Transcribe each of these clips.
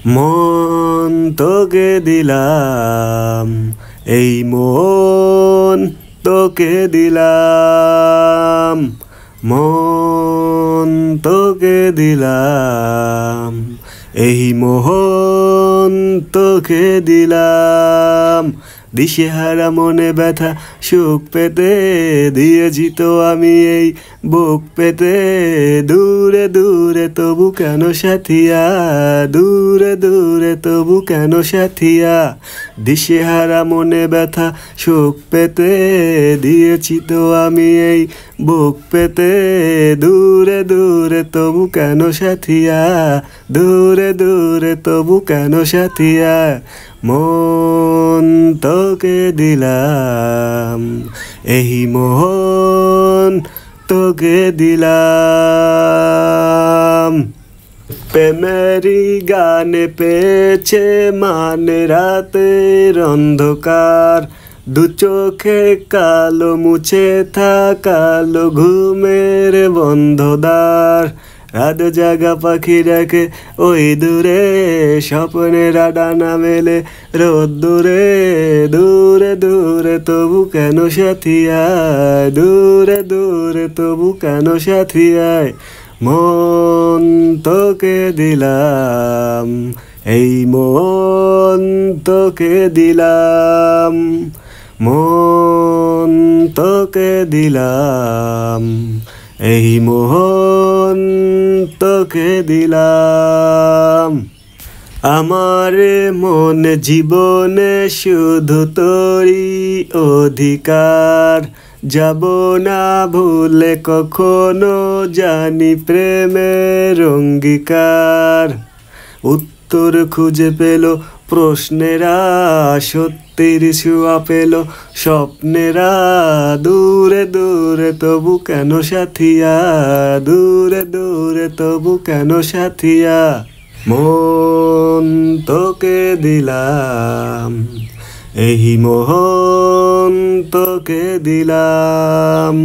মন তোকে দিলাম, এই মন তোকে দিলাম, মন তোকে দিলাম, এই মন তোকে দিলাম। দিশেহারা মনে ব্যথা সুখ পেতে দিয়েছি তো আমি এই বুক পেতে। দূরে দূরে তবু কেন সাথিয়া, দূরে দূরে তবু কেন সাথিয়া। দিশেহারা মনে ব্যথা সুখ পেতে দিয়েছি তো আমি এই বুক পেতে। দূরে দূরে তবু কেন সাথিয়া, দূরে দূরে তবু কেন সাথিয়া। মন তোকে দিলাম, এই মন তোকে দিলাম। প্রেমেরই গানে পেয়েছে মানে রাতের অন্ধকার। দু চোখে কালো মুছে থাকালো ঘুমের বন্ধদ্বার। রাত জাগা পাখি ডাকে ওই দূরে, স্বপ্নের ডানা মেলে রোদ্দুরে। দূরে দূরে তবু কেন সাথিয়ায়, দূরে দূরে তবু কেন সাথিয়ায়। মন তোকে দিলাম, এই মন তোকে দিলাম, মন তোকে দিলাম, এই মন তোকে দিলাম। আমার মন জীবনে শুধু তোরই অধিকার। যাব না ভুলে কখনো জানি প্রেমের অঙ্গীকার। উত্তর খুঁজে পেল প্রশ্নেরা, সত্যির ছোঁয়া পেল স্বপ্নেরা। দূরে দূরে তবু কেন সাথিয়া, দূরে দূরে তবু কেন সাথিয়া। মন তোকে দিলাম, এই মন তোকে দিলাম,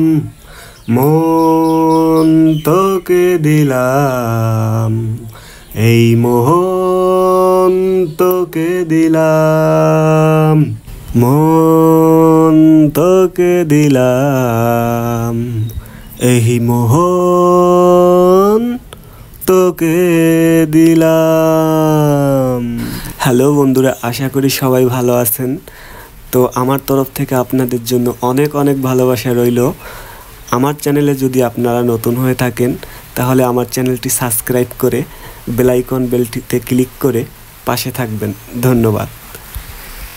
মন তোকে দিলাম, এই মন তোকে দিলাম, মন তোকে দিলাম, এই মন তোকে দিলাম। হ্যালো বন্ধুরা, আশা করি সবাই ভালো আছেন। তো আমার তরফ থেকে আপনাদের জন্য অনেক অনেক ভালোবাসা রইল। আমার চ্যানেলে যদি আপনারা নতুন হয়ে থাকেন তাহলে আমার চ্যানেলটি সাবস্ক্রাইব করে বেল আইকন বেলটিতে ক্লিক করে পাশে থাকবেন। ধন্যবাদ।